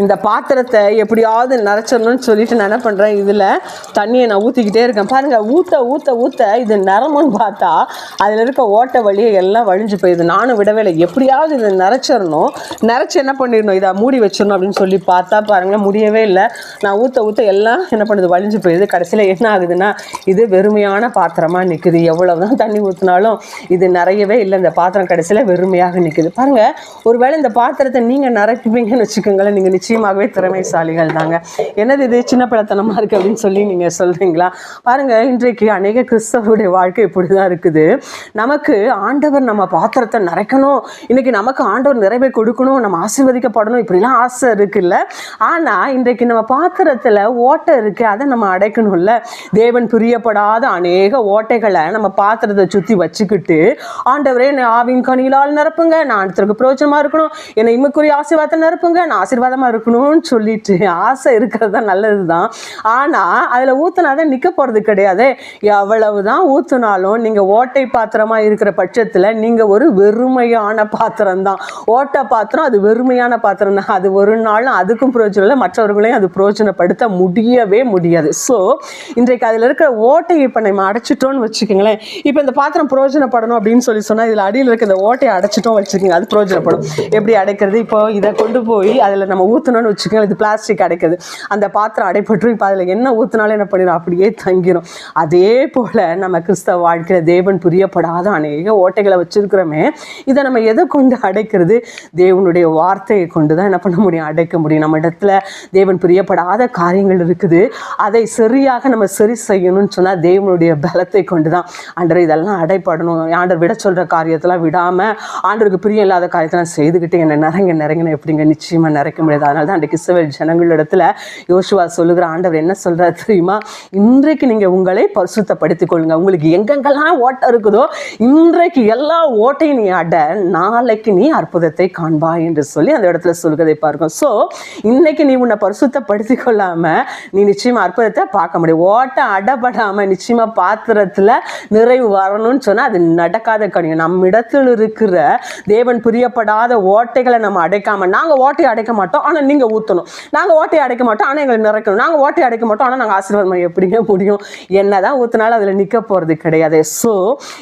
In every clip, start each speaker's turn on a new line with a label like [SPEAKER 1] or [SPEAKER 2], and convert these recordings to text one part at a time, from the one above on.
[SPEAKER 1] இந்த பாத்திரத்தை எப்படியாவது நிறச்சிடணும்னு சொல்லிட்டு நான் என்ன பண்ணுறேன், இதில் தண்ணியை நான் ஊற்றிக்கிட்டே இருக்கேன். பாருங்கள், ஊற்ற ஊற்ற ஊற்ற இது நிறமுன்னு பார்த்தா அதில் இருக்க ஓட்ட வழியை எல்லாம் வழிஞ்சு போயிடுது. நானும் விடவே இல்லை, எப்படியாவது இதை நிறச்சிடணும், நிறச்சி என்ன பண்ணிடணும், இதை மூடி வச்சிடணும் அப்படின்னு சொல்லி பார்த்தா பாருங்களேன், முடியவே இல்லை. நான் ஊற்ற ஊற்ற எல்லாம் என்ன பண்ணுது, வழிஞ்சு போயிடுது. கடைசியில் என்ன ஆகுதுன்னா, இது வெறுமையான பாத்திரமாக நிற்குது. எவ்வளவு தான் தண்ணி ஊற்றினாலும் இது நிறையவே இல்லை. இந்த பாத்திரம் கடைசியில் வெறுமையாக நிற்குது. பாருங்கள், ஒருவேளை இந்த பாத்திரத்தை நீங்கள் நிரப்பிப்பீங்கன்னு வச்சுக்கோங்களேன், நீங்கள் நிச்சயமாகவே திறமைசாலிகள் தாங்க. என்னது இது சின்ன பழத்தனமாக இருக்குது அப்படின்னு சொல்லி நீங்கள் சொல்கிறீங்களா? பாருங்கள், இன்றைக்கு அநேக கிறிஸ்தவருடைய வாழ்க்கை இப்படி தான் இருக்குது. நமக்கு ஆண்டவர் நம்ம பாத்திரத்தை நிறைக்கணும், இன்றைக்கி நமக்கு ஆண்டவர் நிறைவை கொடுக்கணும், நம்ம ஆசீர்வதிக்கப்படணும், இப்படிலாம் ஆசை இருக்குல்ல. ஆனால் இன்றைக்கு நம்ம பாத்திரத்தில் ஓட்டை இருக்குது, அதை நம்ம அடைக்கணும்ல. தேவன் பிரியப்படாத அநேக ஓட்டைகளை நம்ம பாத்திரத்தை சுற்றி வச்சுக்கிட்டு, ஆண்டவரே என்னை ஆவின் கனிகளால் நிரப்புங்க, நான் அடுத்தருக்கு பிரோஜனமாக இருக்கணும், என்னை இம்முக்குரிய ஆசீர்வாதத்தை நிரப்புங்க, நான் ஆசீர்வாதமாக இருக்கணும்னு சொல்லிட்டு ஆசை இருக்கிறது தான், நல்லது தான். ஆனால் அதில் ஊற்றினாதான் நிற்க போகிறது கிடையாது. எவ்வளவு தான் ஊற்றினாலும் நீங்கள் ஓட்டை பாத்திரமாக இருக்கிற பட்சத்தில் நீங்கள் ஒரு வெறுமையான பாத்திரம் தான். ஓட்டை பாத்திரம் அது வெறுமையான பாத்திரம் தான். அது ஒரு நாளும் அதுக்கும் பிரயோஜனம் இல்லை, மற்றவர்களையும் அது பிரயோஜனப்படுத்த முடியவே முடியாது. ஸோ இன்றைக்கு அதில் இருக்கிற ஓட்டையை இப்போ நம்ம அடைச்சிட்டோன்னு வச்சுக்கோங்களேன். இப்போ இந்த பாத்திரம் பிரயோஜனப்படணும் அப்படின்னு சொல்லி சொன்னால், இதில் அடியில் இருக்க இந்த ஓட்டையை அடைச்சிட்டோம் வச்சுக்கோங்க, அது பிரயோஜனப்படும். எப்படி அடைக்கிறது? இப்போ இதை கொண்டு போய் அதில் நம்ம ஊற்றணும்னு வச்சுக்கோங்க, இது பிளாஸ்டிக் அடைக்கிறது, அந்த பாத்திரம் அடைப்பற்றும். இப்போ அதில் என்ன ஊற்றினாலும் என்ன பண்ணிடும், அப்படியே தங்கிடும். அதே போல் நம்ம கிறிஸ்தவ வாழ்க்கையில் தேவன் புரியப்படாத அநேக ஓட்டைகளை வச்சுருக்கிறோமே, இதை நம்ம எதை கொண்டு அடைக்கிறது? தேவனுடைய வார்த்தையை கொண்டு தான் என்ன பண்ண முடியும், அடைக்க முடியும். நம்ம இடத்துல தேவன் புரியப்படாத காரியங்கள் இருக்குது, அதை சரியாக நம்ம சரி செய்யணும்னு சொன்னால் தேவனுடைய பலத்தை கொண்டு தான். ஆண்டவர் இதெல்லாம் அடைப்படணும், ஆண்டவர் விட சொல்கிற காரியத்தெல்லாம் விடாமல் ஆண்டவருக்கு பிரியம் இல்லாத காரியத்தெல்லாம் செய்துக்கிட்டு என்னை நிறைங்கன்னு எப்படிங்க, நிச்சயமாக நிறைக்க முடியாது. அதனால தான் அன்றைக்கு இஸ்ரவேல் ஜனங்கள் இடத்துல யோசுவா சொல்லுகிற ஆண்டவர் என்ன சொல்கிறார் தெரியுமா? இன்றைக்கு நீங்கள் உங்களை பரிசுத்தப்படுத்திக் கொள்ளுங்க, உங்களுக்கு எங்கெங்கெல்லாம் ஓட்டை இருக்குதோ இன்றைக்கு எல்லா ஓட்டையும் நீ அட, நாளைக்கு நீ அற்புதத்தை காண்பா என்று சொல்லி அந்த இடத்துல சொல்கிறதை பார்க்கும். ஸோ இன்னைக்கு நீ உன்னை பரிசுத்தப்படுத்தி கொள்ளாமல் நீ நிச்சயமாக அற்புதத்தை பார்க்க முடியும். ஓட்டை அடப்படாமல் நிச்சயமாக பாத்திரத்தில் நிறைவு வரணும்னு சொன்னால் அது நடக்காத காரியம். நம்ம இடத்துல இருக்கிற தேவன் பிரியப்படாத ஓட்டைகளை நம்ம அடைக்காமல், நாங்கள் ஓட்டையை அடைக்க மாட்டோம் ஆனால் நீங்கள் ஊற்றணும், நாங்கள் ஓட்டையை அடைக்க மாட்டோம் ஆனால் எங்களை நிறைக்கணும், நாங்கள் ஓட்டையை அடைக்க மாட்டோம் ஆனால் நாங்கள் ஆசீர்வாதம் எப்படிங்க முடியும்? என்னதான் ஊற்றினாலும் அதில் நிற்க போகிறது கிடையாது. ஸோ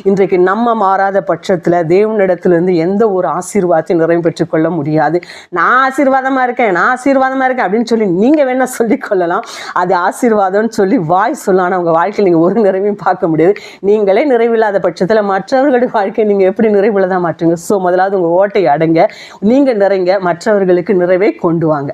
[SPEAKER 1] இன்றைக்கு நம்ம மாறாத பட்சத்தில் தேவனிடத்திலிருந்து எந்த ஒரு ஆசீர்வாதத்தையும் நிறைவு பெற்றுக்கொள்ள முடியாது. நான் ஆசீர்வாதமாக இருக்கேன், நான் ஆசீர்வாதமாக இருக்கேன் அப்படின்னு சொல்லி நீங்கள் வேணால் சொல்லிக்கொள்ளலாம், அது ஆசீர்வாதம்னு சொல்லி வாய் சொல்லலாம். ஆனால் உங்கள் வாழ்க்கையில் நீங்கள் ஒரு நிறைவையும் பார்க்க முடியாது. நீங்களே நிறைவில்லாத பட்சத்தில் மற்றவர்களுடைய வாழ்க்கையை நீங்கள் எப்படி நிறைவுள்ளதாக மாற்றுங்க? ஸோ முதலாவது உங்கள் ஓட்டையை அடைங்க, நீங்கள் நிறைங்க, மற்றவர்களுக்கு நிறைவை கொண்டு வாங்க.